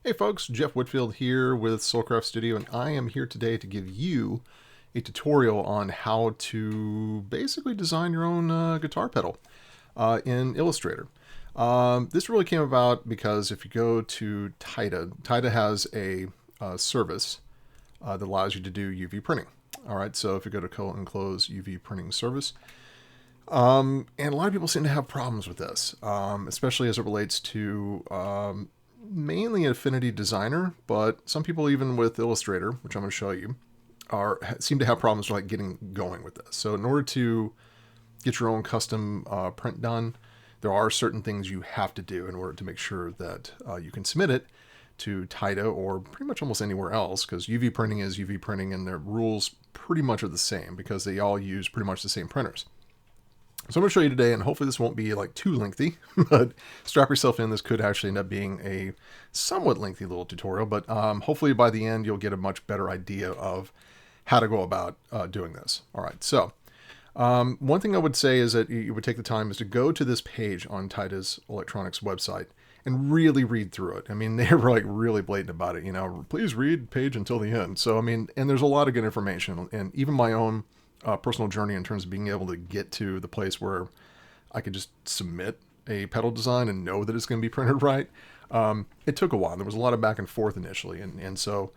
Hey folks, Jeff Whitfield here with Soulcraft Studio, and I am here today to give you a tutorial on how to basically design your own guitar pedal in Illustrator. This really came about because if you go to Tita has a service that allows you to do UV printing. All right, so if you go to Enclosures UV Printing service, and a lot of people seem to have problems with this, especially as it relates to mainly Affinity Designer, but some people even with Illustrator, which I'm going to show you, seem to have problems like getting going with this. So in order to get your own custom print done, there are certain things you have to do in order to make sure that you can submit it to Tita or pretty much almost anywhere else, because UV printing is UV printing and their rules pretty much are the same because they all use pretty much the same printers. So I'm going to show you today, and hopefully this won't be like too lengthy, but strap yourself in. This could actually end up being a somewhat lengthy little tutorial, but hopefully by the end you'll get a much better idea of how to go about doing this. All right, so one thing I would say is that you would take the time is to go to this page on Tita's electronics website and really read through it. I mean, they were like really blatant about it, you know, please read page until the end. So, I mean, and there's a lot of good information, and even my own personal journey in terms of being able to get to the place where I could just submit a pedal design and know that it's going to be printed right. It took a while. There was a lot of back and forth initially. And so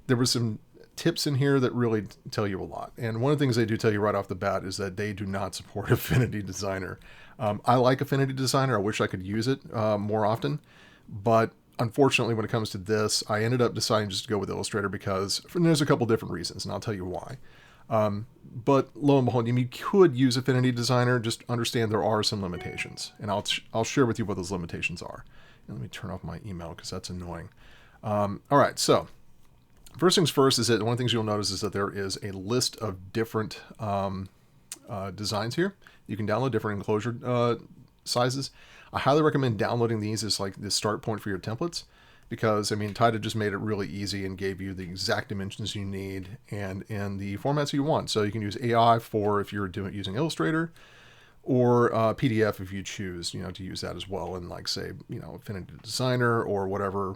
there was some tips in here that really tell you a lot. And one of the things they do tell you right off the bat is that they do not support Affinity Designer. I like Affinity Designer. I wish I could use it more often, but unfortunately, when it comes to this, I ended up deciding just to go with Illustrator because there's a couple different reasons, and I'll tell you why. But lo and behold, you could use Affinity Designer. Just understand there are some limitations, and I'll share with you what those limitations are. And let me turn off my email because that's annoying. All right, so first things first is that one of the things you'll notice is that there is a list of different designs here. You can download different enclosure sizes. I highly recommend downloading these as like the start point for your templates, because I mean, Tita just made it really easy and gave you the exact dimensions you need and in the formats you want. So you can use AI for if you're using Illustrator, or PDF if you choose, to use that as well. And like say, Affinity Designer or whatever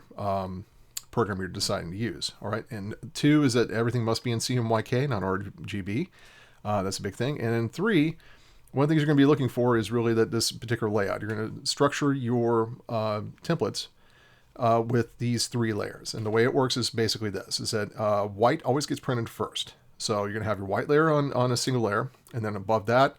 program you're deciding to use. All right. And 2 is that everything must be in CMYK, not RGB. That's a big thing. And then 3, one of the things you're going to be looking for is really that this particular layout. You're going to structure your templates with these 3 layers. And the way it works is basically this, is that white always gets printed first. So you're going to have your white layer on a single layer, and then above that,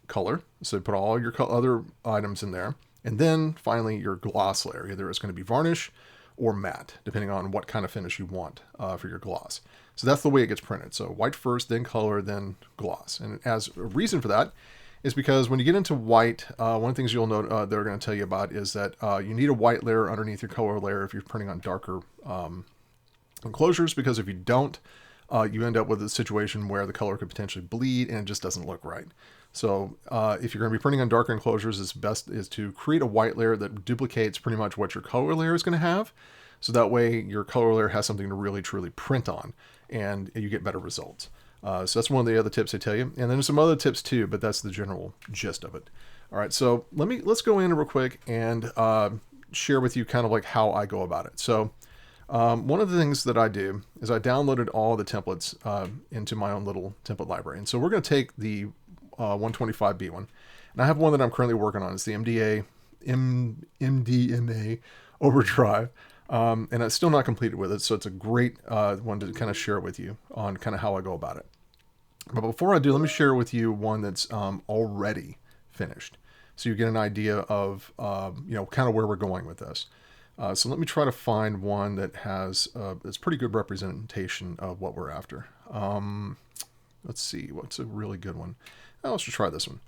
color. So you put all your other items in there. And then finally your gloss layer. Either it's going to be varnish or matte, depending on what kind of finish you want for your gloss. So that's the way it gets printed. So white first, then color, then gloss. And as a reason for that is because when you get into white, one of the things you'll note they're going to tell you about is that you need a white layer underneath your color layer if you're printing on darker enclosures, because if you don't, you end up with a situation where the color could potentially bleed and it just doesn't look right. So if you're going to be printing on darker enclosures, it's best is to create a white layer that duplicates pretty much what your color layer is going to have. So that way your color layer has something to really truly print on and you get better results. So that's one of the other tips they tell you. And then there's some other tips too, but that's the general gist of it. All right, so let's go in real quick and share with you kind of like how I go about it. So one of the things that I do is I downloaded all the templates into my own little template library. And so we're going to take the 125B one. And I have one that I'm currently working on. It's the MDMA Overdrive. And it's still not completed with it, so it's a great one to kind of share with you on kind of how I go about it. But before I do, let me share with you one that's already finished, so you get an idea of kind of where we're going with this. So let me try to find one that has it's pretty good representation of what we're after. Let's see, what's a really good one? Let's just try this one.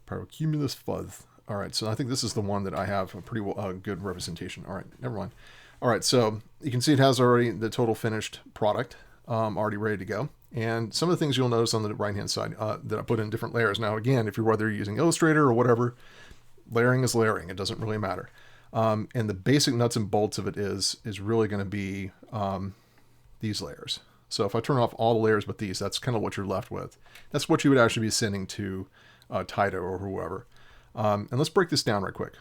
Pyrocumulus fuzz. All right, so I think this is the one that I have a pretty good representation. All right, never mind. All right, so you can see it has already the total finished product already ready to go. And some of the things you'll notice on the right-hand side that I put in different layers. Now, again, if you're whether you're using Illustrator or whatever, layering is layering. It doesn't really matter. And the basic nuts and bolts of it is really going to be these layers. So if I turn off all the layers but these, that's kind of what you're left with. That's what you would actually be sending to Tita or whoever. And let's break this down right quick.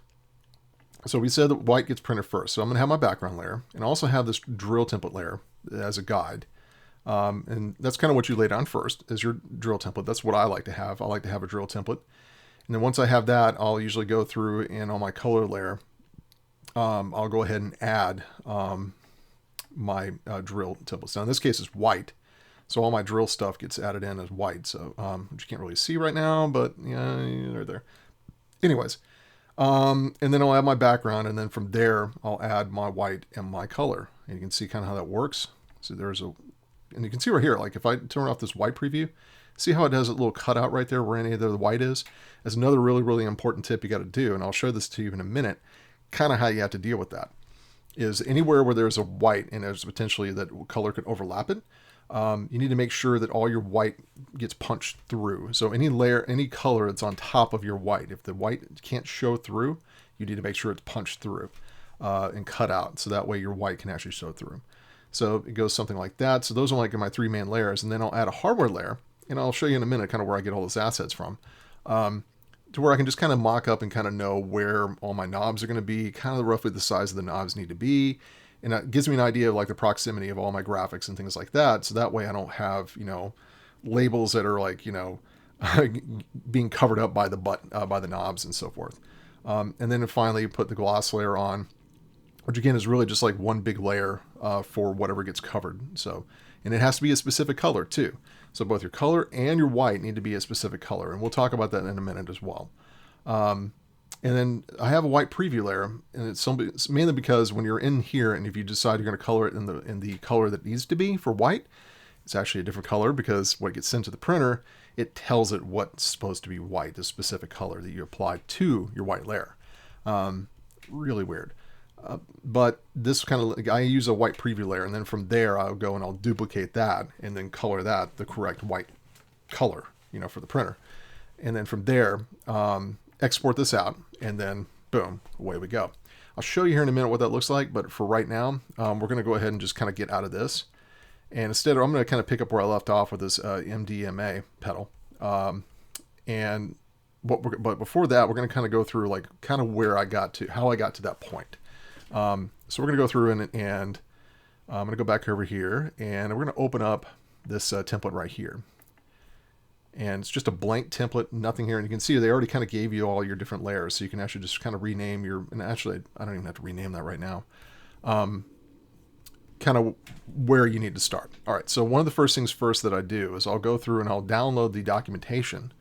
So we said that white gets printed first. So I'm going to have my background layer and also have this drill template layer as a guide. And that's kind of what you lay down first is your drill template. That's what I like to have. I like to have a drill template. And then once I have that, I'll usually go through and on my color layer, I'll go ahead and add my drill templates. Now in this case, it's white. So all my drill stuff gets added in as white. So which you can't really see right now, but yeah, they're there. Anyways, and then I'll add my background, and then from there, I'll add my white and my color. And you can see kind of how that works. So and you can see right here, like if I turn off this white preview, see how it has a little cutout right there where any of the white is? That's another really, really important tip you got to do, and I'll show this to you in a minute, kind of how you have to deal with that. Is anywhere where there's a white and there's potentially that color could overlap it, you need to make sure that all your white gets punched through. So any layer, any color that's on top of your white, if the white can't show through, you need to make sure it's punched through and cut out. So that way your white can actually show through. So it goes something like that. So those are like my 3 main layers. And then I'll add a hardware layer, and I'll show you in a minute kind of where I get all those assets from, to where I can just kind of mock up and kind of know where all my knobs are going to be, kind of roughly the size of the knobs need to be. And that gives me an idea of like the proximity of all my graphics and things like that. So that way I don't have, labels that are like, being covered up by the knobs and so forth. And then finally put the gloss layer on, which again is really just like one big layer for whatever gets covered. So, and it has to be a specific color too. So both your color and your white need to be a specific color. And we'll talk about that in a minute as well. And then I have a white preview layer, and it's mainly because when you're in here, and if you decide you're going to color it in the color that it needs to be for white, it's actually a different color, because when it gets sent to the printer, it tells it what's supposed to be white, the specific color that you apply to your white layer. Really weird. But this kind of, I use a white preview layer, and then from there I'll go and I'll duplicate that and then color that the correct white color, for the printer. And then from there, export this out, and then boom, away we go. I'll show you here in a minute what that looks like, but for right now, we're going to go ahead and just kind of get out of this. And instead, I'm going to kind of pick up where I left off with this MDMA pedal. But before that, we're going to kind of go through like kind of where I got to, how I got to that point. So we're going to go through and I'm going to go back over here, and we're going to open up this template right here. And it's just a blank template, nothing here. And you can see they already kind of gave you all your different layers. So you can actually just kind of rename and actually, I don't even have to rename that right now. Kind of where you need to start. All right, so one of the first things first that I do is I'll go through and I'll download the documentation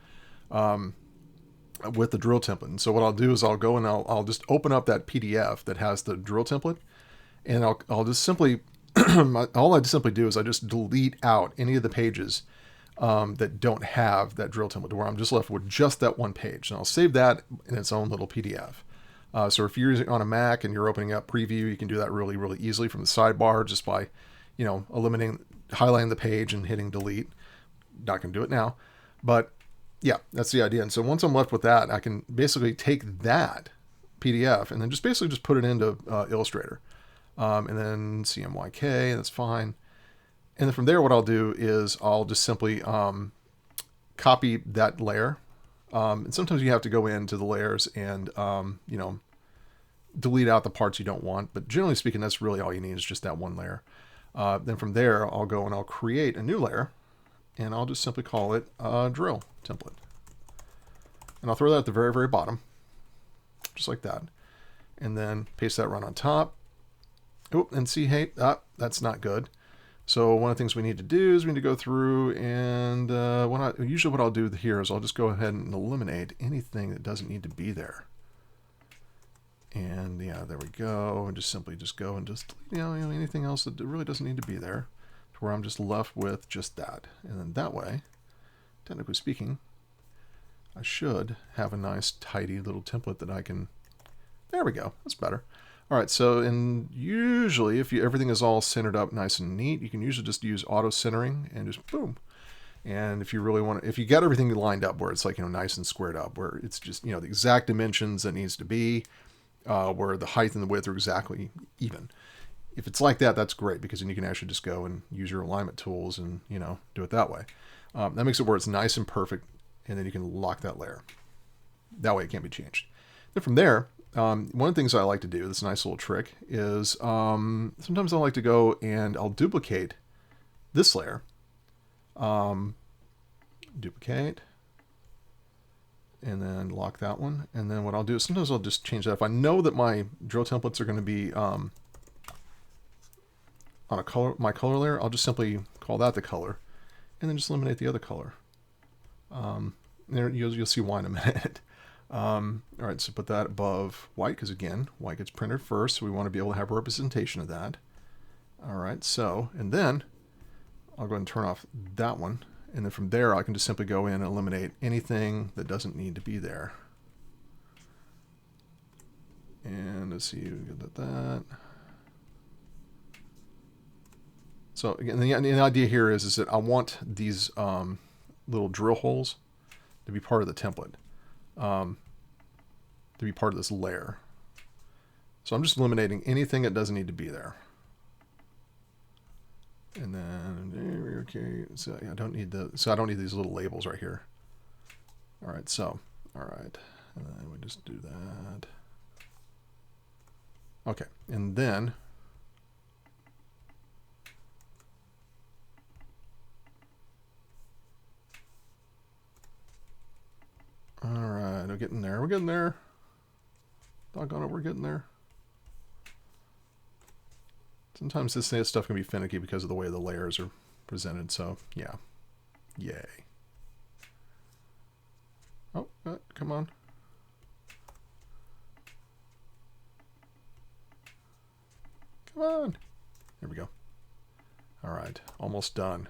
with the drill template. And so what I'll do is I'll go and I'll just open up that PDF that has the drill template, and I'll just simply, all I simply do is I just delete out any of the pages that don't have that drill template, where I'm just left with just that one page. And I'll save that in its own little PDF. So if you're using on a Mac and you're opening up Preview, you can do that really, really easily from the sidebar just by, highlighting the page and hitting delete. Not going to do it now, but yeah, that's the idea. And so once I'm left with that, I can basically take that PDF and then just put it into Illustrator, and then CMYK, that's fine. And then from there, what I'll do is I'll just simply copy that layer. And sometimes you have to go into the layers and, delete out the parts you don't want. But generally speaking, that's really all you need is just that one layer. Then from there, I'll go and I'll create a new layer, and I'll just simply call it a drill template. And I'll throw that at the very, very bottom, just like that. And then paste that right on top. Oh, and see, hey, that's not good. So one of the things we need to do is we need to go through and usually what I'll do here is I'll just go ahead and eliminate anything that doesn't need to be there. And yeah, there we go. And just simply go and just, anything else that really doesn't need to be there, to where I'm just left with just that. And then that way, technically speaking, I should have a nice tidy little template that I can, there we go, that's better. All right, so and usually if everything is all centered up nice and neat, you can usually just use auto centering and just boom. And if you really want to, if you got everything lined up where it's like, nice and squared up, where it's just, the exact dimensions that needs to be, where the height and the width are exactly even. If it's like that, that's great, because then you can actually just go and use your alignment tools and, do it that way. That makes it where it's nice and perfect, and then you can lock that layer. That way it can't be changed. Then from there, one of the things I like to do, this nice little trick, is sometimes I like to go and I'll duplicate this layer. Duplicate. And then lock that one. And then what I'll do is sometimes I'll just change that. If I know that my drill templates are going to be on my color layer, I'll just simply call that the color, and then just eliminate the other color. There you'll see why in a minute. All right, so put that above white, because again, white gets printed first, so we want to be able to have a representation of that. All right, so, and then I'll go ahead and turn off that one. And then from there, I can just simply go in and eliminate anything that doesn't need to be there. And let's see, we get that. So again, the idea here is that I want these little drill holes to be part of the template, to be part of this layer. So I'm just eliminating anything that doesn't need to be there. And then, okay, so I don't need these little labels right here. All right, so, all right, and then we just do that. Okay, and then, all right, we're getting there, Doggone it, we're getting there. Sometimes this stuff can be finicky because of the way the layers are presented, so yeah. Yay. Oh, come on. Come on. There we go. All right, almost done.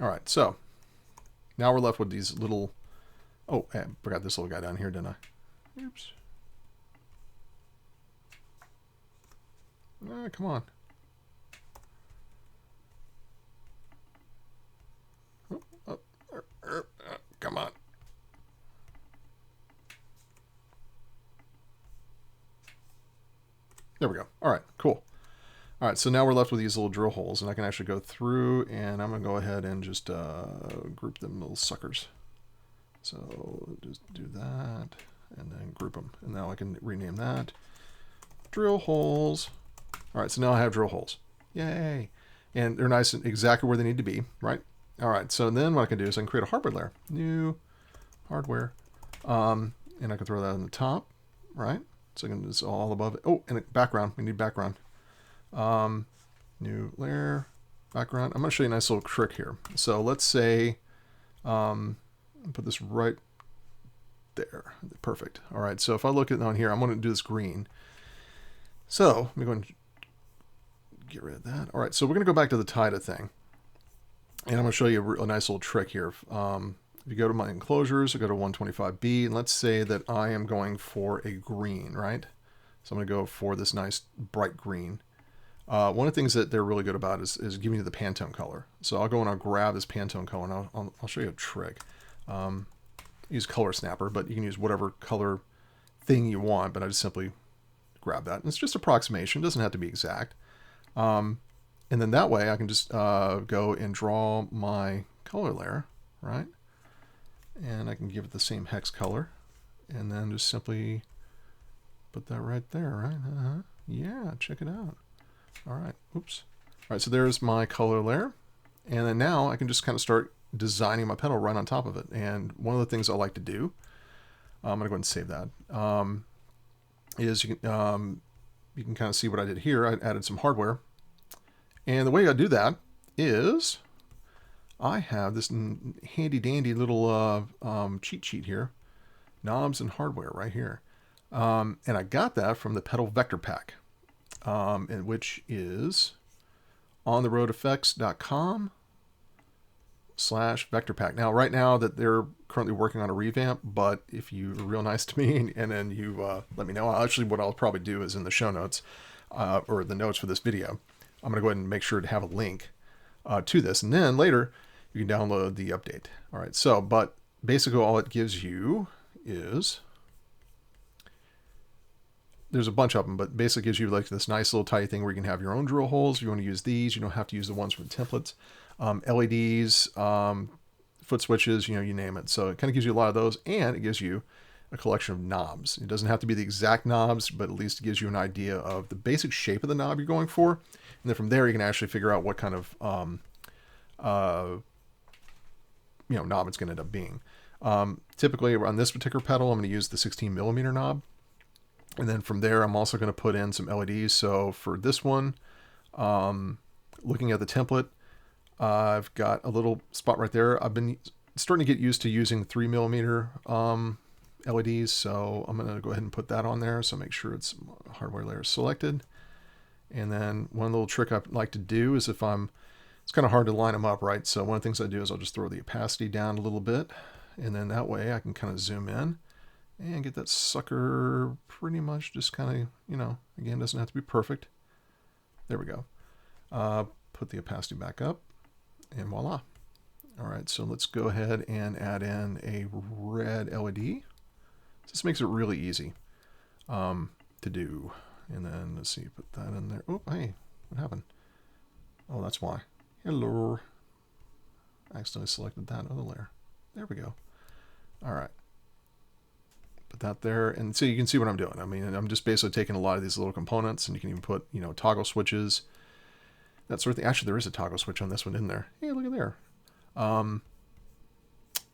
All right, so now we're left with these little... Oh, I forgot this little guy down here, didn't I? Oops. Come on. Come on. There we go. All right, cool. All right, so now we're left with these little drill holes, and I can actually go through, and I'm going to go ahead and just group them little suckers. So just do that, and then group them. And now I can rename that drill holes. All right, so now I have drill holes. Yay. And they're nice and exactly where they need to be, right? All right, so then what I can do is I can create a hardware layer. New hardware. And I can throw that on the top, right? So I can just all above it. Oh, and a background. We need background. New layer, background. I'm going to show you a nice little trick here. So let's say, put this right there. Perfect. All right, so if I look at on here, I'm going to do this green. So let me go and get rid of that. All right, so we're going to go back to the Tita thing. And I'm going to show you a nice little trick here. If you go to my enclosures, I go to 125B, and let's say that I am going for a green, right? So I'm going to go for this nice bright green. One of the things that they're really good about is giving you the Pantone color. So I'll go and I'll grab this Pantone color, and I'll show you a trick. Use Color Snapper, but you can use whatever color thing you want, but I just simply grab that. And it's just approximation. It doesn't have to be exact. And then that way I can just go and draw my color layer, right? And I can give it the same hex color, and then just simply put that right there, right? Yeah, check it out. All right, oops. All right, so there's my color layer. And then now I can just kind of start designing my petal right on top of it. And one of the things I like to do, I'm gonna go ahead and save that, is you can kind of see what I did here. I added some hardware. And the way I do that is I have this handy dandy little cheat sheet here, knobs and hardware right here. And I got that from the Pedal Vector Pack, which is ontheroadeffects.com/vector pack. Now, right now that they're currently working on a revamp, but if you're real nice to me and then you let me know, actually what I'll probably do is in the show notes or the notes for this video, I'm going to go ahead and make sure to have a link to this. And then later, you can download the update. All right, so, but basically all it gives you is, there's a bunch of them, but basically gives you like this nice little tidy thing where you can have your own drill holes. If you want to use these, you don't have to use the ones from the templates. LEDs, foot switches, you name it. So it kind of gives you a lot of those, and it gives you a collection of knobs. It doesn't have to be the exact knobs, but at least it gives you an idea of the basic shape of the knob you're going for. And then from there, you can actually figure out what kind of knob it's going to end up being. Typically on this particular pedal, I'm going to use the 16 millimeter knob. And then from there, I'm also going to put in some LEDs. So for this one, looking at the template, I've got a little spot right there. I've been starting to get used to using 3 millimeter LEDs. So I'm going to go ahead and put that on there. So make sure it's hardware layer selected. And then one little trick I like to do is it's kind of hard to line them up, right? So one of the things I do is I'll just throw the opacity down a little bit. And then that way I can kind of zoom in and get that sucker pretty much just kind of, again, doesn't have to be perfect. There we go. Put the opacity back up and voila. All right, so let's go ahead and add in a red LED. This makes it really easy to do. And then let's see, put that in there. Oh, hey, what happened? Oh, that's why. Hello. I accidentally selected that other layer. There we go. All right. Put that there. And so you can see what I'm doing. I mean, I'm just basically taking a lot of these little components, and you can even put, toggle switches, that sort of thing. Actually, there is a toggle switch on this one in there. Hey, look at there. All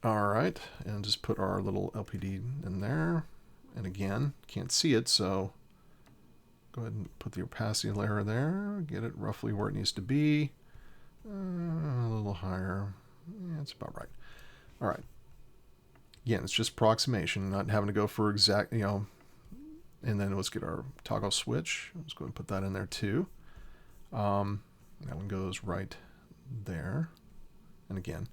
right. And just put our little LPD in there. And again, can't see it, so go ahead and put the opacity layer there. Get it roughly where it needs to be. A little higher. Yeah, it's about right. All right. Again, it's just approximation, not having to go for exact, and then let's get our toggle switch. Let's go ahead and put that in there too. That one goes right there. And again,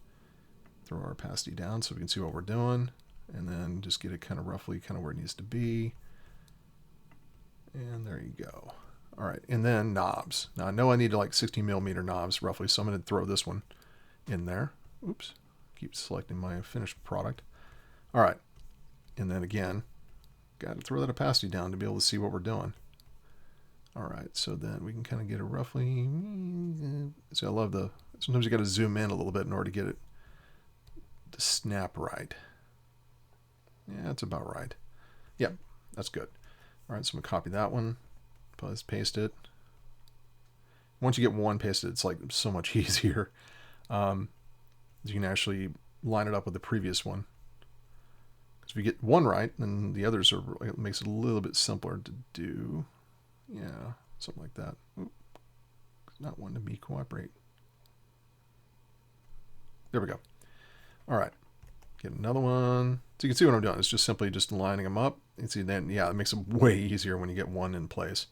throw our opacity down so we can see what we're doing. And then just get it kind of roughly kind of where it needs to be. And there you go. All right, and then knobs. Now I know I need like 16 millimeter knobs roughly, so I'm going to throw this one in there. Oops, keep selecting my finished product. All right, and then again, got to throw that opacity down to be able to see what we're doing. All right, so then we can kind of get it roughly. See, I love sometimes you got to zoom in a little bit in order to get it to snap right. Yeah, that's about right. Yep, that's good. All right, so I'm gonna copy that one, paste it. Once you get one pasted, it's like so much easier. You can actually line it up with the previous one. Because if you get one right, then the others it makes it a little bit simpler to do. Yeah, something like that. Oop, not wanting to be cooperate. There we go. All right, get another one. So you can see what I'm doing. It's just simply just lining them up. And see then, yeah, it makes it way easier when you get one in place,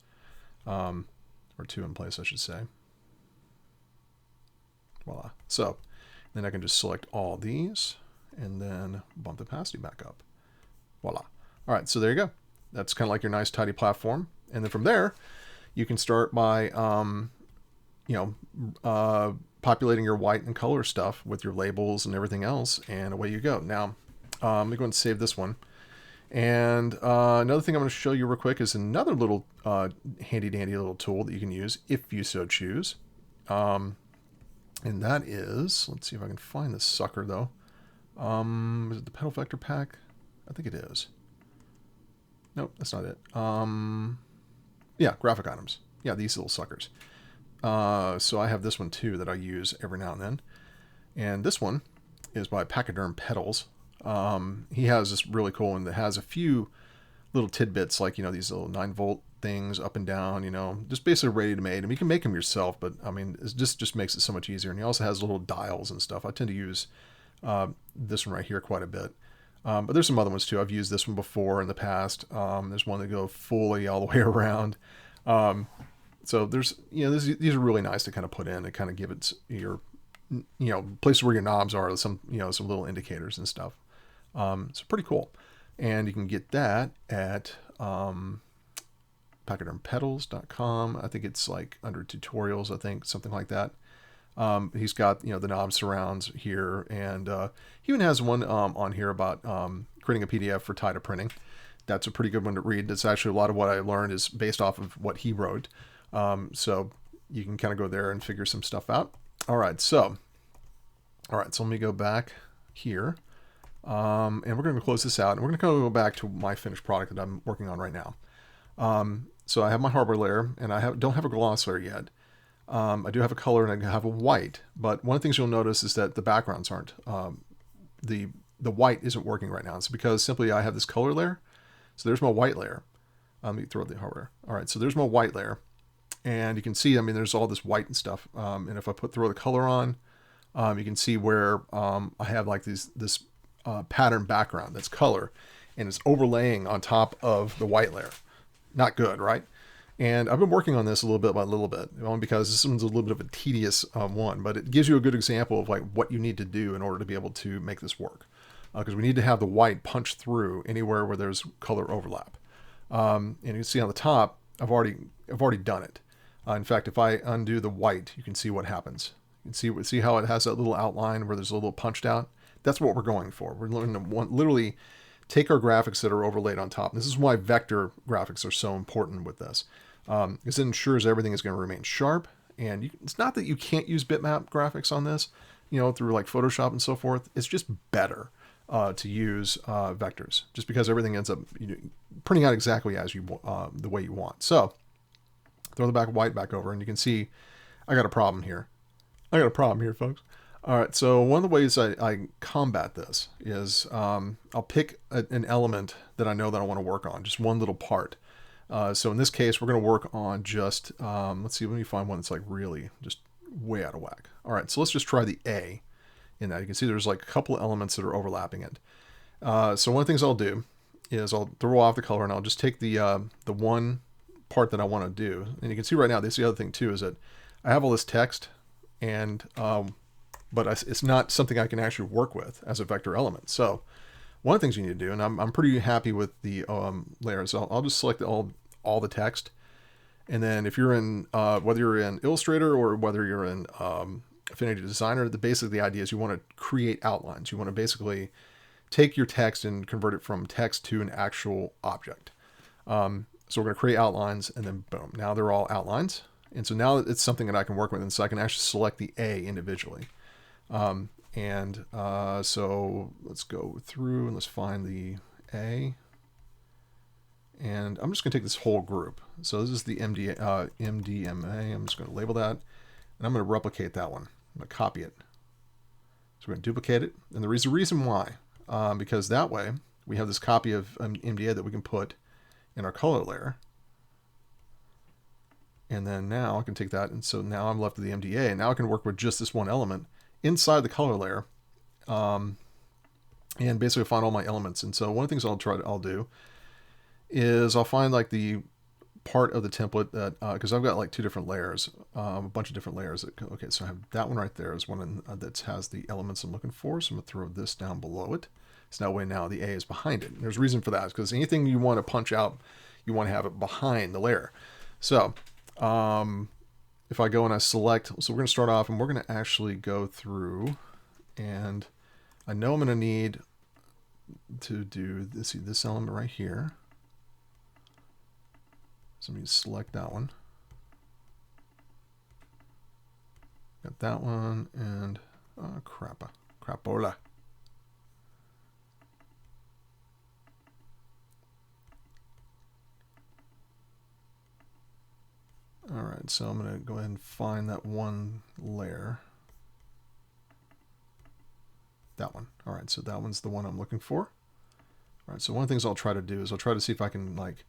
or two in place, I should say. Voila. So then I can just select all these and then bump the opacity back up. Voila. All right, so there you go. That's kind of like your nice tidy platform. And then from there, you can start by, populating your white and color stuff with your labels and everything else, and away you go. Now, let me go and save this one. And another thing I'm going to show you real quick is another little handy-dandy little tool that you can use if you so choose. And that is, let's see if I can find this sucker though. Is it the pedal vector pack? I think it is. Nope, that's not it. Yeah, graphic items. Yeah, these little suckers. So I have this one too that I use every now and then. And this one is by Pachyderm Pedals. He has this really cool one that has a few little tidbits like, these little 9-volt things up and down, just basically ready to made. I mean, you can make them yourself, but I mean, it just makes it so much easier. And he also has little dials and stuff. I tend to use this one right here quite a bit. But there's some other ones too. I've used this one before in the past. There's one that go fully all the way around. So there's, these are really nice to kind of put in and kind of give it your, places where your knobs are, some little indicators and stuff. So pretty cool. And you can get that at pachydermpedals.com. I think it's like under tutorials, I think, something like that. He's got, the knob surrounds here, and he even has one on here about creating a PDF for Tita printing. That's a pretty good one to read. That's actually a lot of what I learned is based off of what he wrote. So you can kind of go there and figure some stuff out. All right, so let me go back here. And we're going to close this out, and we're going to go back to my finished product that I'm working on right now. So I have my hardware layer, and I don't have a gloss layer yet. I do have a color and I have a white, but one of the things you'll notice is that the backgrounds aren't. The white isn't working right now. It's because simply I have this color layer. So there's my white layer. Let me throw the hardware. All right, so there's my white layer. And you can see, I mean, there's all this white and stuff. And if I throw the color on, you can see where I have like this pattern background that's color, and it's overlaying on top of the white layer. Not good, right? And I've been working on this a little bit by a little bit, only because this one's a little bit of a tedious one, but it gives you a good example of like what you need to do in order to be able to make this work. Because we need to have the white punch through anywhere where there's color overlap. And you can see on the top, I've already done it. In fact, if I undo the white, you can see what happens. You can see how it has that little outline where there's a little punched out. That's what we're going for. We're going to literally take our graphics that are overlaid on top. This is why vector graphics are so important with this. Because it ensures everything is going to remain sharp. And it's not that you can't use bitmap graphics on this, through like Photoshop and so forth. It's just better to use vectors, just because everything ends up printing out exactly as the way you want. So throw the white back over, and you can see I got a problem here. Folks. All right, so one of the ways I combat this is I'll pick an element that I know that I want to work on, just one little part. So in this case, we're going to work on just, let's see, let me find one that's like really just way out of whack. All right, so let's just try the A in that. You can see there's like a couple of elements that are overlapping it. So one of the things I'll do is I'll throw off the color, and I'll just take the one part that I want to do. And you can see right now, this is the other thing too, is that I have all this text, and but it's not something I can actually work with as a vector element. So one of the things you need to do, and I'm pretty happy with the layers, I'll just select all the text. And then if you're in, whether you're in Illustrator or whether you're in Affinity Designer, basically the idea is you want to create outlines. You want to basically take your text and convert it from text to an actual object. So we're going to create outlines, and then boom, now they're all outlines. And so now it's something that I can work with, and so I can actually select the A individually. So let's go through and let's find the A. And I'm just going to take this whole group. So this is the MDMA. I'm just going to label that, and I'm going to replicate that one. I'm going to copy it. So we're going to duplicate it. And the reason why, because that way we have this copy of MDA that we can put in our color layer. And then now I can take that, and so now I'm left with the MDA, and now I can work with just this one element inside the color layer, and basically find all my elements. And so one of the things I'll do is I'll find like the part of the template that, because I've got like two different layers, a bunch of different layers. Okay, so I have that one right there is one that has the elements I'm looking for. So I'm gonna throw this down below it. So that way now the A is behind it. And there's a reason for that, because anything you want to punch out, you want to have it behind the layer. So if I go and I select, so we're going to start off, and we're going to actually go through, and I know I'm going to need to do this element right here. So let me select that one. Got that one, and crapola. All right, so I'm going to go ahead and find that one layer. That one. All right, so that one's the one I'm looking for. All right, so one of the things I'll try to do is I'll try to see if I can like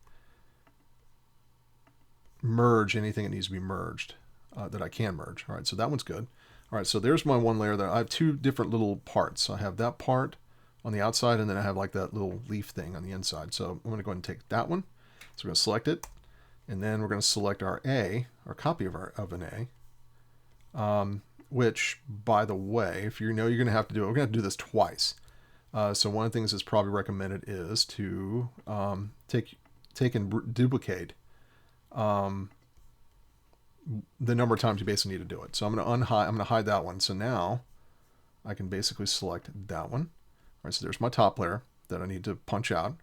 merge anything that needs to be merged, that I can merge. All right, so that one's good. All right, so there's my one layer there. I have two different little parts. So I have that part on the outside, and then I have like that little leaf thing on the inside. So I'm going to go ahead and take that one. So we're going to select it. And then we're going to select our A, our copy of an A, which, by the way, if you know you're going to have to do it, we're going to do this twice. So one of the things that's probably recommended is to take and duplicate the number of times you basically need to do it. So I'm going to hide that one. So now I can basically select that one. All right, so there's my top layer that I need to punch out.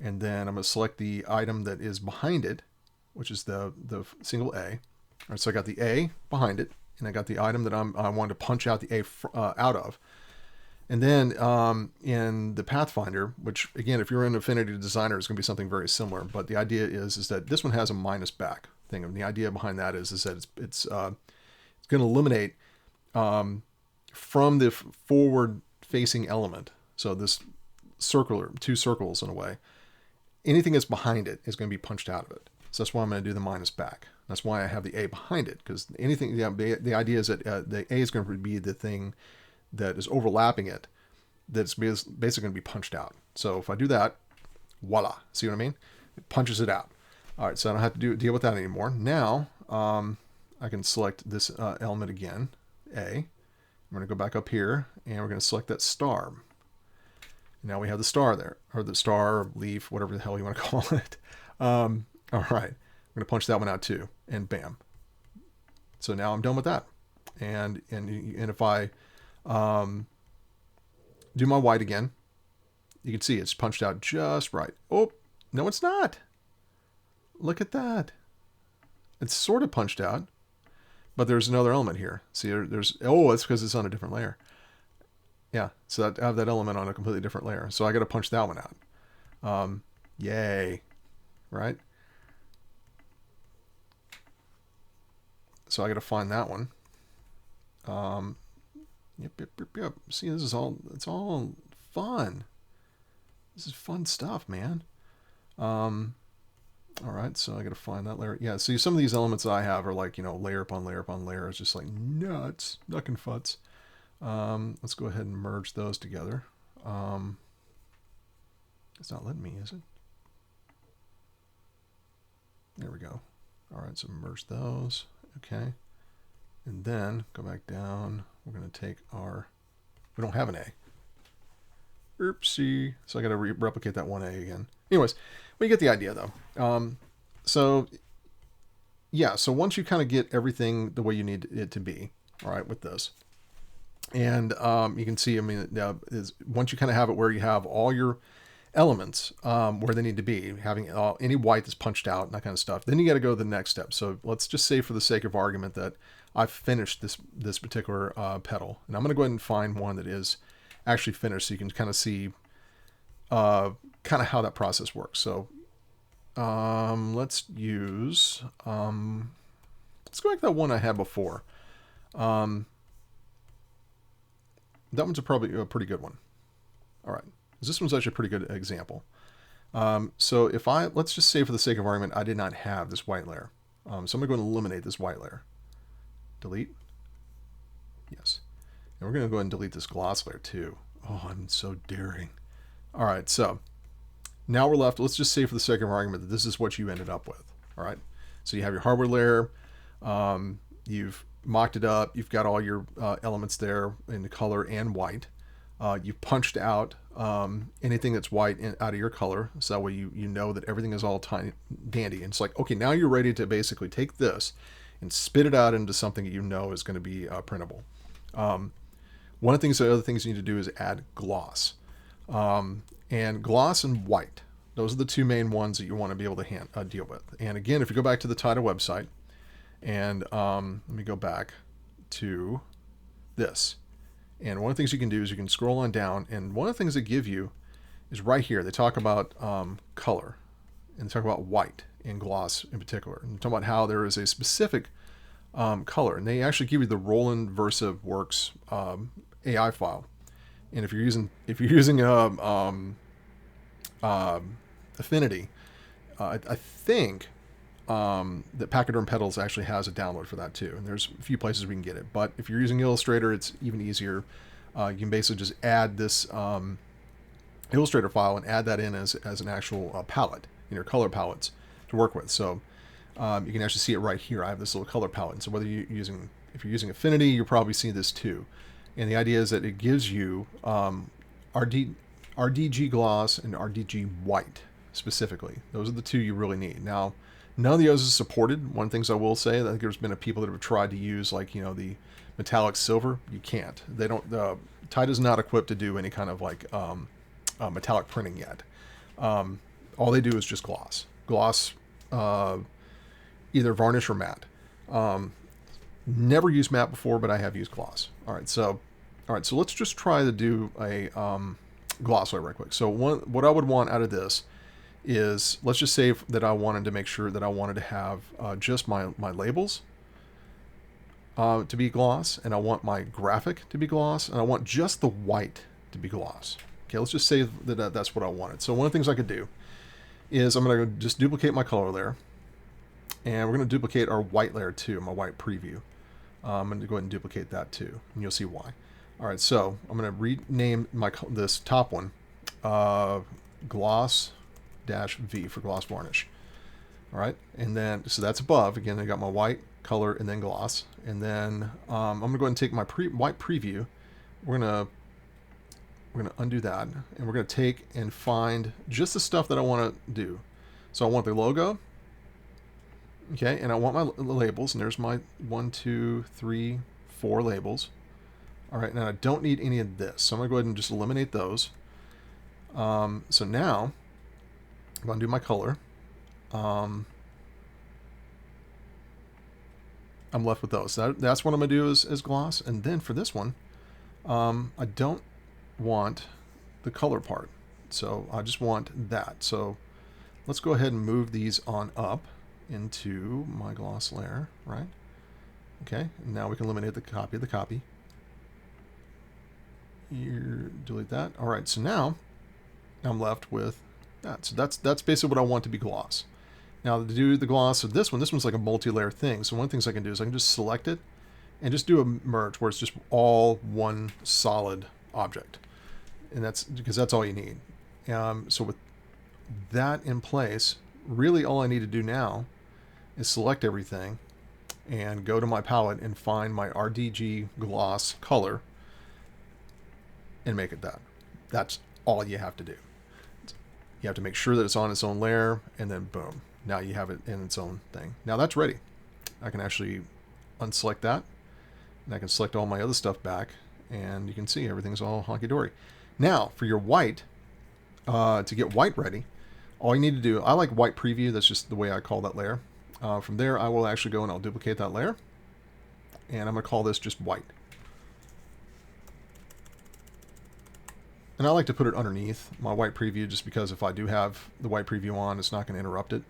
And then I'm going to select the item that is behind it, which is the single A. All right, so I got the A behind it, and I got the item that I wanted to punch out the A out of. And then in the Pathfinder, which again, if you're in Affinity Designer, it's going to be something very similar. But the idea is that this one has a minus back thing, and the idea behind that is that it's going to eliminate from the forward-facing element. So this circular, two circles in a way, anything that's behind it is going to be punched out of it. So that's why I'm going to do the minus back. That's why I have the A behind it, because anything, the idea is that the A is going to be the thing that is overlapping it, that's basically going to be punched out. So if I do that, voila, see what I mean? It punches it out. All right, so I don't have to deal with that anymore. Now I can select this element again, A. I'm going to go back up here, and we're going to select that star. Now we have the star there, or the star, or leaf, whatever the hell you want to call it. All right, I'm going to punch that one out too, and bam. So now I'm done with that. And if I do my white again, you can see it's punched out just right. Oh, no, it's not. Look at that. It's sort of punched out, but there's another element here. See, there's, oh, it's because it's on a different layer. Yeah, so I have that element on a completely different layer. So I got to punch that one out. Yay, right? So I got to find that one. Yep. See, this is all, it's all fun. This is fun stuff, man. All right, so I got to find that layer. Yeah, see, some of these elements that I have are like, layer upon layer upon layer. It's just like nuts, knuck and futz. Let's go ahead and merge those together. It's not letting me, is it? There we go. All right, so merge those. Okay. And then go back down. We're going to take our, we don't have an A. Oopsie. So I got to replicate that one A again. Anyways, well, you get the idea though. So yeah, so once you kind of get everything the way you need it to be, all right, with this, and you can see, I mean, once you kind of have it where you have all your elements where they need to be, having any white that's punched out and that kind of stuff, then you got to go to the next step. So let's just say for the sake of argument that I've finished this particular petal, and I'm going to go ahead and find one that is actually finished, so you can kind of see kind of how that process works. So let's use let's go back to that one I had before. That one's probably a pretty good one. All right, this one's actually a pretty good example. So if let's just say for the sake of argument, I did not have this white layer. So I'm going to go and eliminate this white layer. Delete. Yes. And we're going to go ahead and delete this gloss layer too. Oh, I'm so daring. All right, so now we're left, let's just say for the sake of argument that this is what you ended up with. All right, so you have your hardware layer, you've mocked it up, you've got all your elements there in the color and white. You've punched out anything that's white out of your color, so that way you know that everything is all tiny, dandy. And it's like, okay, now you're ready to basically take this and spit it out into something that you know is going to be printable. One of the other things you need to do is add gloss. And gloss and white, those are the two main ones that you want to be able to deal with. And again, if you go back to the Tita website, and let me go back to this. And one of the things you can do is you can scroll on down, and one of the things they give you is right here. They talk about color, and they talk about white and gloss in particular, and talk about how there is a specific color, and they actually give you the Roland Versa Works AI file. And if you're using Affinity, I think that Pachyderm Petals actually has a download for that too, and there's a few places we can get it. But if you're using Illustrator, it's even easier. You can basically just add this Illustrator file and add that in as an actual palette in your color palettes to work with. So you can actually see it right here. I have this little color palette. And so whether if you're using Affinity, you'll probably see this too. And the idea is that it gives you RDG gloss and RDG white specifically. Those are the two you really need. Now, none of the others is supported. One of the things I will say, I think there's been people that have tried to use like, the metallic silver. You can't. They don't. Tita's not equipped to do any kind of like metallic printing yet. All they do is just gloss. Gloss, either varnish or matte. Never used matte before, but I have used gloss. All right, so All right, so let's just try to do a gloss layer right quick. So what I would want out of this is, let's just say that I wanted to make sure that I wanted to have just my labels to be gloss, and I want my graphic to be gloss, and I want just the white to be gloss. Okay, let's just say that that's what I wanted. So one of the things I could do is I'm going to just duplicate my color layer, and we're going to duplicate our white layer too, my white preview. I'm going to go ahead and duplicate that too, and you'll see why. All right, so I'm going to rename this top one gloss-v for gloss varnish. All right, and then so that's above. Again, I got my white, color, and then gloss. And then I'm going to go ahead and take my white preview. We're going to undo that, and we're going to take and find just the stuff that I want to do. So I want the logo, okay, and I want my labels, and there's my 1, 2, 3, 4 labels. All right, now I don't need any of this, so I'm going to go ahead and just eliminate those. So now I'm going to do my color. I'm left with those. That's what I'm going to do as gloss. And then for this one, I don't want the color part, so I just want that. So let's go ahead and move these on up into my gloss layer, right? Okay, and now we can eliminate the copy of the copy. Here, delete that. All right, so now I'm left with that. So that's basically what I want to be gloss. Now to do the gloss of this one's like a multi-layer thing. So one of the things I can do is I can just select it and just do a merge where it's just all one solid object. And that's because that's all you need. So with that in place, really all I need to do now is select everything and go to my palette and find my RDG gloss color and make it that. That's all you have to do. You have to make sure that it's on its own layer, and then boom, now you have it in its own thing. Now that's ready. I can actually unselect that, and I can select all my other stuff back, and you can see everything's all honky-dory. Now for your white, to get white ready, all you need to do, I like white preview, that's just the way I call that layer. From there I will actually go and I'll duplicate that layer, and I'm going to call this just white. And I like to put it underneath my white preview just because if I do have the white preview on, it's not going to interrupt it.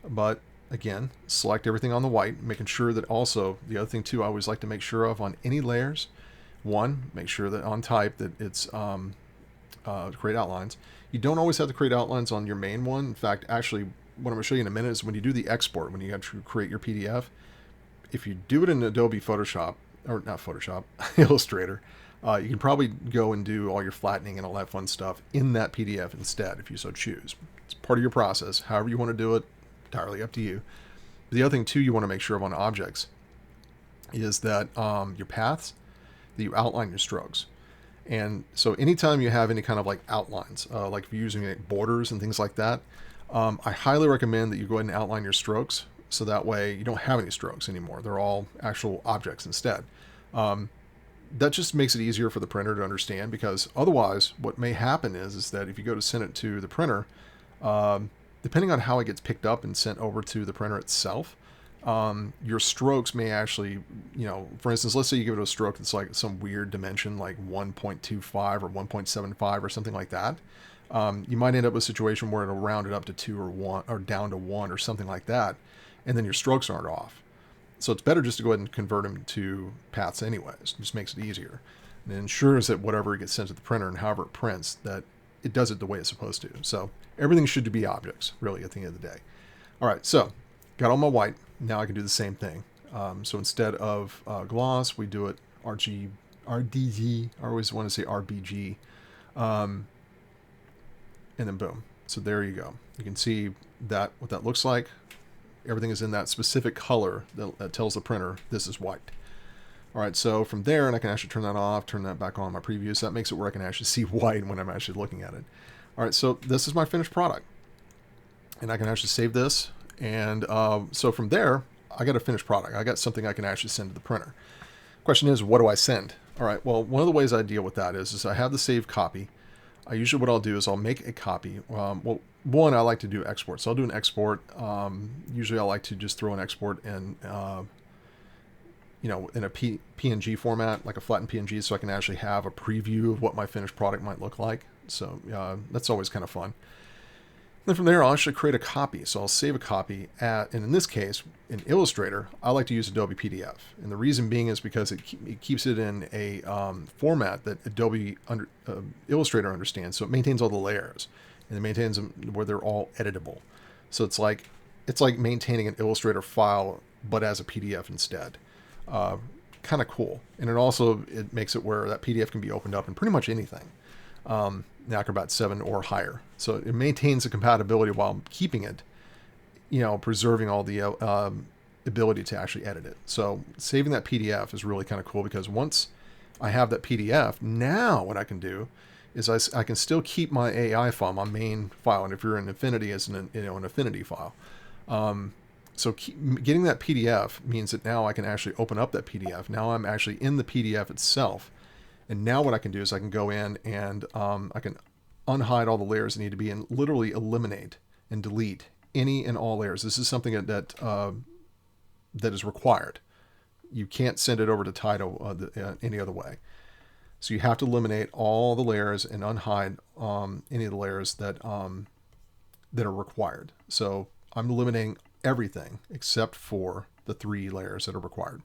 But again, select everything on the white, making sure that also, the other thing too I always like to make sure of on any layers, one, make sure that on type that it's create outlines. You don't always have to create outlines on your main one. In fact, actually, what I'm going to show you in a minute is when you do the export, when you actually create your PDF, if you do it in Adobe Photoshop, or not Photoshop, Illustrator, you can probably go and do all your flattening and all that fun stuff in that PDF instead, if you so choose. It's part of your process. However you want to do it, entirely up to you. But the other thing too you want to make sure of on objects is that your paths, that you outline your strokes. And so anytime you have any kind of like outlines, like if you're using like borders and things like that, I highly recommend that you go ahead and outline your strokes, so that way you don't have any strokes anymore. They're all actual objects instead. That just makes it easier for the printer to understand, because otherwise what may happen is that if you go to send it to the printer, depending on how it gets picked up and sent over to the printer itself, your strokes may actually, for instance, let's say you give it a stroke that's like some weird dimension like 1.25 or 1.75 or something like that. You might end up with a situation where it'll round it up to 2 or 1 or down to 1 or something like that, and then your strokes aren't off. So it's better just to go ahead and convert them to paths anyways. It just makes it easier. And it ensures that whatever gets sent to the printer and however it prints, that it does it the way it's supposed to. So everything should be objects, really, at the end of the day. All right, so got all my white. Now I can do the same thing. So instead of gloss, we do it RDG. I always want to say RBG. And then boom. So there you go. You can see that what that looks like. Everything is in that specific color that tells the printer this is white. All right, so from there, and I can actually turn that off, turn that back on my preview, so that makes it where I can actually see white when I'm actually looking at it. All right, so this is my finished product. And I can actually save this. And so from there, I got a finished product. I got something I can actually send to the printer. Question is, what do I send? All right, well, one of the ways I deal with that is I have the saved copy. Usually what I'll do is I'll make a copy. Well, one, I like to do export. So I'll do an export. Usually I like to just throw an export in in a PNG format, like a flattened PNG, so I can actually have a preview of what my finished product might look like. So that's always kind of fun. Then from there, I'll actually create a copy. So I'll save a copy and in this case, in Illustrator, I like to use Adobe PDF. And the reason being is because it keeps it in a format that Adobe Illustrator understands. So it maintains all the layers and it maintains them where they're all editable. So it's like maintaining an Illustrator file, but as a PDF instead. Kind of cool. And it makes it where that PDF can be opened up in pretty much anything. Acrobat 7 or higher. So it maintains the compatibility while keeping it, preserving all the ability to actually edit it. So saving that PDF is really kind of cool because once I have that PDF, now what I can do is I can still keep my AI file, my main file, and if you're in Affinity, as an Affinity file. So getting that PDF means that now I can actually open up that PDF. Now I'm actually in the PDF itself. And now what I can do is I can go in and I can unhide all the layers that need to be and literally eliminate and delete any and all layers. This is something that is required. You can't send it over to Tita any other way. So you have to eliminate all the layers and unhide any of the layers that are required. So I'm eliminating everything except for the 3 layers that are required,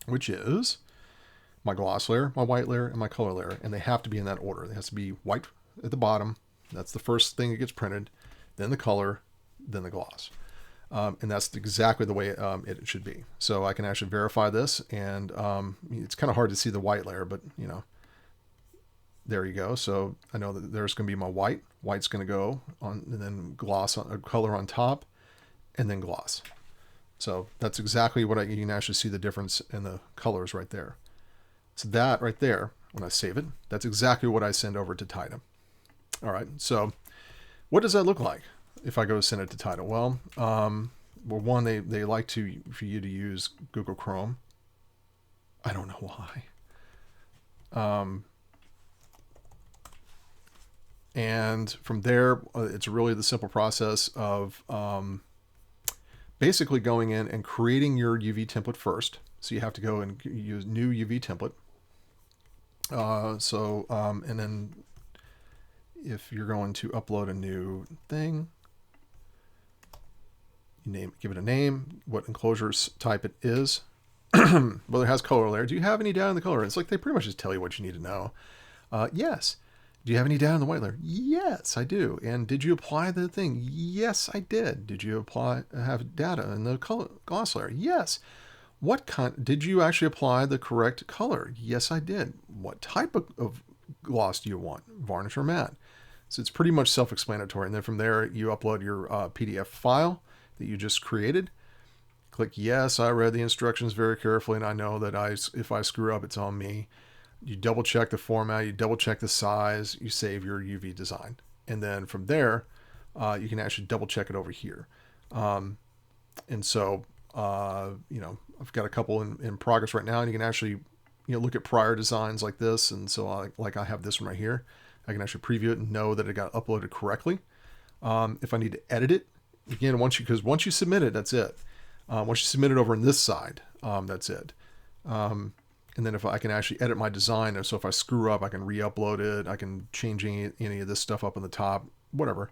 which is my gloss layer, my white layer, and my color layer, and they have to be in that order. It has to be white at the bottom. That's the first thing that gets printed, then the color, then the gloss. And that's exactly the way it should be. So I can actually verify this, and it's kind of hard to see the white layer, but there you go. So I know that there's going to be my white. White's going to go on, and then gloss, color on top, and then gloss. So that's exactly what you can actually see the difference in the colors right there. So that right there, when I save it, that's exactly what I send over to Tita. All right, so what does that look like if I go to send it to Tita? Well, one, they like for you to use Google Chrome. I don't know why. And from there, it's really the simple process of basically going in and creating your UV template first. So you have to go and use new UV template. And then if you're going to upload a new thing, give it a name, what enclosures type it is. Well, it has color layer. Do you have any data in the color? It's like they pretty much just tell you what you need to know. Yes. Do you have any data in the white layer? Yes, I do. And did you apply the thing? Yes, I did. Did you have data in the gloss layer? Yes. What kind did you actually apply the correct color? Yes, I did. What type of gloss do you want? Varnish or matte? So it's pretty much self-explanatory. And then from there, you upload your PDF file that you just created. Click yes, I read the instructions very carefully, and I know that if I screw up, it's on me. You double check the format, you double check the size, you save your UV design. And then from there, you can actually double check it over here. And so, I've got a couple in progress right now, and you can actually, look at prior designs like this. And so I have this one right here. I can actually preview it and know that it got uploaded correctly. If I need to edit it, again, once you submit it, that's it. Once you submit it over on this side, that's it. And then if I can actually edit my design, so if I screw up, I can re-upload it. I can change any of this stuff up on the top, whatever.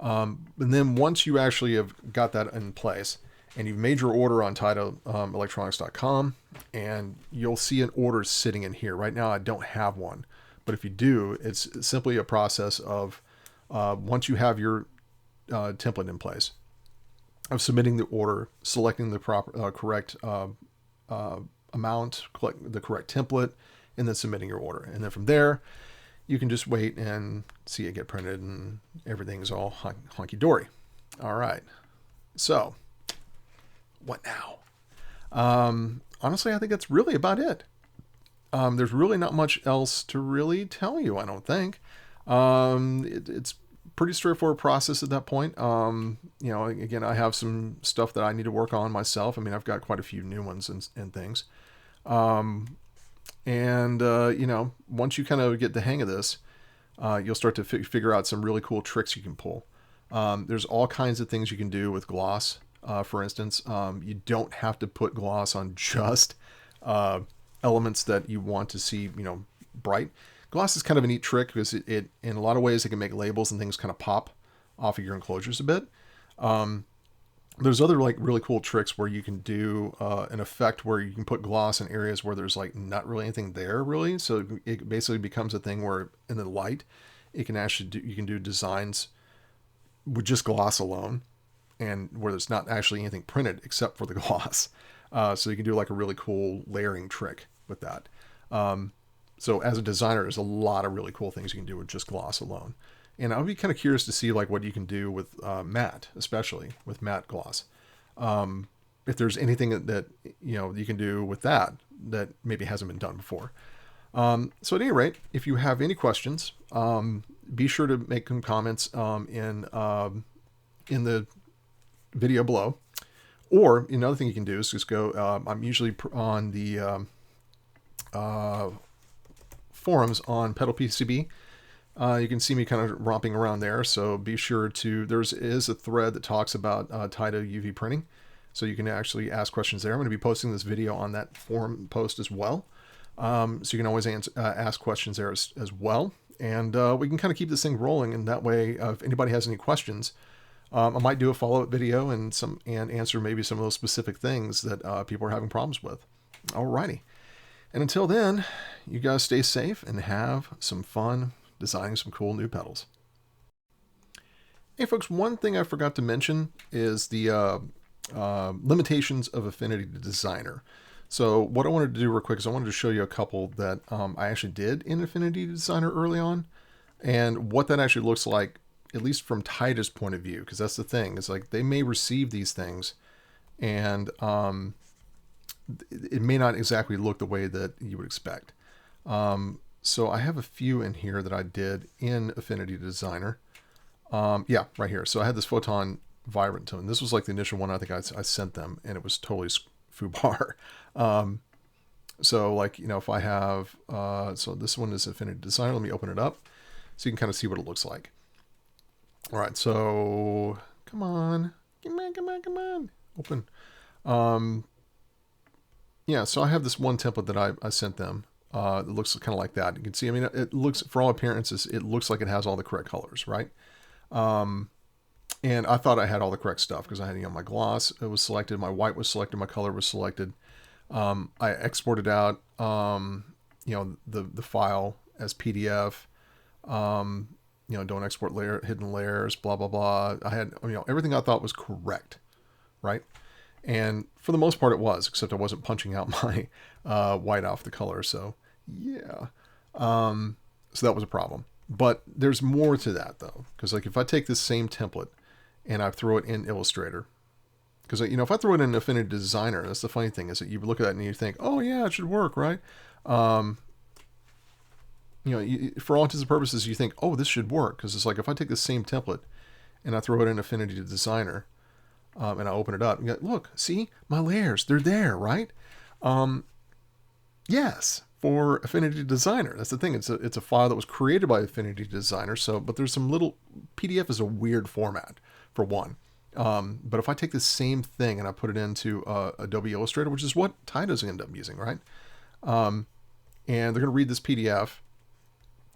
And then once you actually have got that in place, and you've made your order on TaydaElectronics.com, and you'll see an order sitting in here. Right now, I don't have one. But if you do, it's simply a process of once you have your template in place, of submitting the order, selecting the correct amount, the correct template, and then submitting your order. And then from there, you can just wait and see it get printed, and everything's all honky-dory. All right. So, what now? Honestly, I think that's really about it. There's really not much else to really tell you, I don't think. It's pretty straightforward process at that point. Again, I have some stuff that I need to work on myself. I mean, I've got quite a few new ones and things. Once you kind of get the hang of this, you'll start to figure out some really cool tricks you can pull. There's all kinds of things you can do with gloss. for instance. You don't have to put gloss on just elements that you want to see, bright. Gloss is kind of a neat trick because it in a lot of ways it can make labels and things kind of pop off of your enclosures a bit. There's other like really cool tricks where you can do an effect where you can put gloss in areas where there's like not really anything there really. So it basically becomes a thing where in the light, it can actually you can do designs with just gloss alone, and where there's not actually anything printed except for the gloss. So you can do like a really cool layering trick with that. So as a designer, there's a lot of really cool things you can do with just gloss alone. And I would be kind of curious to see like what you can do with matte, especially with matte gloss. If there's anything that you can do with that maybe hasn't been done before. So at any rate, if you have any questions, be sure to make some comments in the video below. Or another thing you can do is just go. I'm usually on the forums on Pedal PCB. You can see me kind of romping around there, so be sure to, there is a thread that talks about Tayda UV Printing, so you can actually ask questions there. I'm going to be posting this video on that forum post as well, so you can always ask questions there as well, and we can kind of keep this thing rolling, and that way, if anybody has any questions, I might do a follow-up video and answer maybe some of those specific things that people are having problems with. Alrighty, and until then, you guys stay safe and have some fun designing some cool new pedals. Hey folks, one thing I forgot to mention is the limitations of Affinity Designer. So what I wanted to do real quick is I wanted to show you a couple that I actually did in Affinity Designer early on, and what that actually looks like, at least from Tita's point of view, because that's the thing, is like they may receive these things and it may not exactly look the way that you would expect. So I have a few in here that I did in Affinity Designer. Yeah, right here. So I had this Photon Vibrant Tone. This was like the initial one I think I sent them, and it was totally foobar. So like, if I have, so this one is Affinity Designer. Let me open it up so you can kind of see what it looks like. All right, so come on. Open. Yeah, so I have this one template that I sent them. It looks kind of like that. You can see, I mean, it looks, for all appearances, it looks like it has all the correct colors, right? And I thought I had all the correct stuff because I had, my gloss, it was selected, my white was selected, my color was selected. I exported out, the file as PDF. Don't export hidden layers, blah, blah, blah. I had, everything I thought was correct, right? And for the most part it was, except I wasn't punching out my white off the color. So yeah, so that was a problem. But there's more to that though, because like if I take this same template and I throw it in Illustrator, because if I throw it in Affinity Designer, that's the funny thing, is that you look at that and you think, oh yeah, it should work, right? For all intents and purposes, you think, oh, this should work, because it's like if I take the same template and I throw it in Affinity Designer, and I open it up, and go, look, see, my layers, they're there, right? Yes, for Affinity Designer. That's the thing. It's a file that was created by Affinity Designer. So, but there's some little, PDF is a weird format for one. But if I take the same thing and I put it into Adobe Illustrator, which is what Tita's end up using, right? And they're going to read this PDF,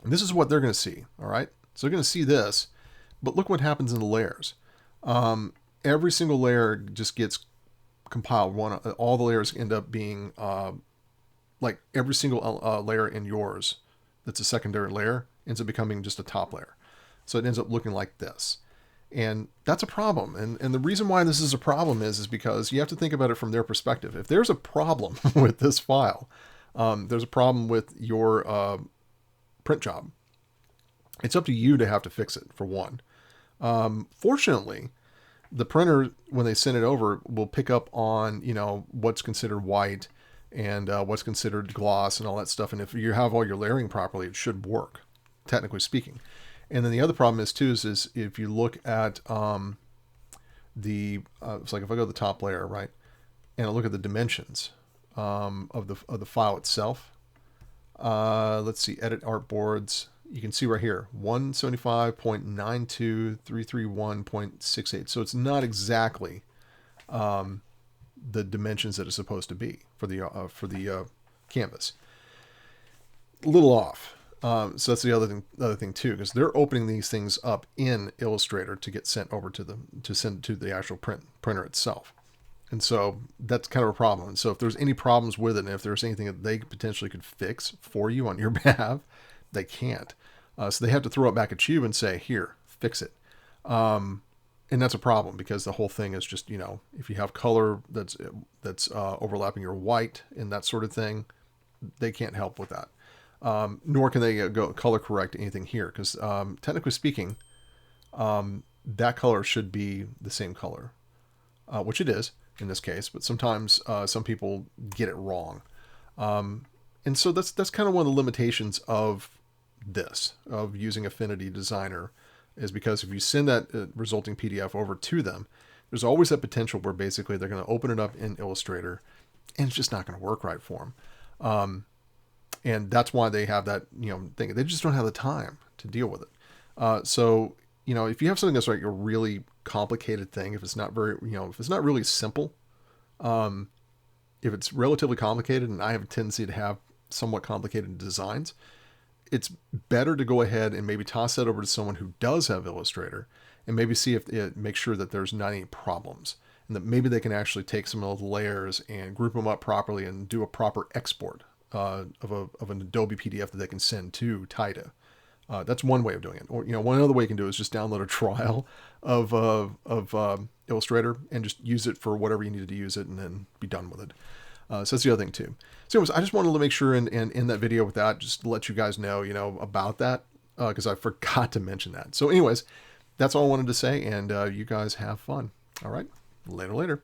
and this is what they're going to see. All right. So they're going to see this, but look what happens in the layers. Every single layer just gets compiled. All the layers end up being like every single layer in yours that's a secondary layer ends up becoming just a top layer. So it ends up looking like this. And that's a problem. And the reason why this is a problem is because you have to think about it from their perspective. If there's a problem with this file, there's a problem with your print job. It's up to you to have to fix it, for one. Fortunately, the printer, when they send it over, will pick up on, what's considered white and what's considered gloss and all that stuff. And if you have all your layering properly, it should work, technically speaking. And then the other problem is too, is if you look at it's like if I go to the top layer, right, and I look at the dimensions of the file itself. Let's see, edit artboards. You can see right here, 175.92331.68. So it's not exactly the dimensions that it's supposed to be for the canvas. A little off. So that's the other thing too, because they're opening these things up in Illustrator to get sent over to send to the actual printer itself. And so that's kind of a problem. And so if there's any problems with it, and if there's anything that they potentially could fix for you on your behalf, they can't. So they have to throw it back at you and say, here, fix it. And that's a problem, because the whole thing is just, if you have color that's overlapping your white and that sort of thing, they can't help with that. Nor can they go color correct anything here, because technically speaking, that color should be the same color, which it is in this case, but sometimes some people get it wrong. And so that's kind of one of the limitations of using Affinity Designer, is because if you send that resulting PDF over to them, there's always that potential where basically they're going to open it up in Illustrator and it's just not going to work right for them. And that's why they have that, thing. They just don't have the time to deal with it. So, if you have something that's like a really complicated thing, if it's not very, if it's not really simple, if it's relatively complicated, and I have a tendency to have somewhat complicated designs, it's better to go ahead and maybe toss that over to someone who does have Illustrator, and maybe see if it make sure that there's not any problems, and that maybe they can actually take some of the layers and group them up properly and do a proper export of an Adobe PDF that they can send to Tita. That's one way of doing it. Or, one other way you can do is just download a trial of Illustrator and just use it for whatever you needed to use it, and then be done with it. So that's the other thing too. So anyways, I just wanted to make sure and in that video with that, just to let you guys know, about that, because I forgot to mention that. So anyways, that's all I wanted to say, and you guys have fun. All right, later.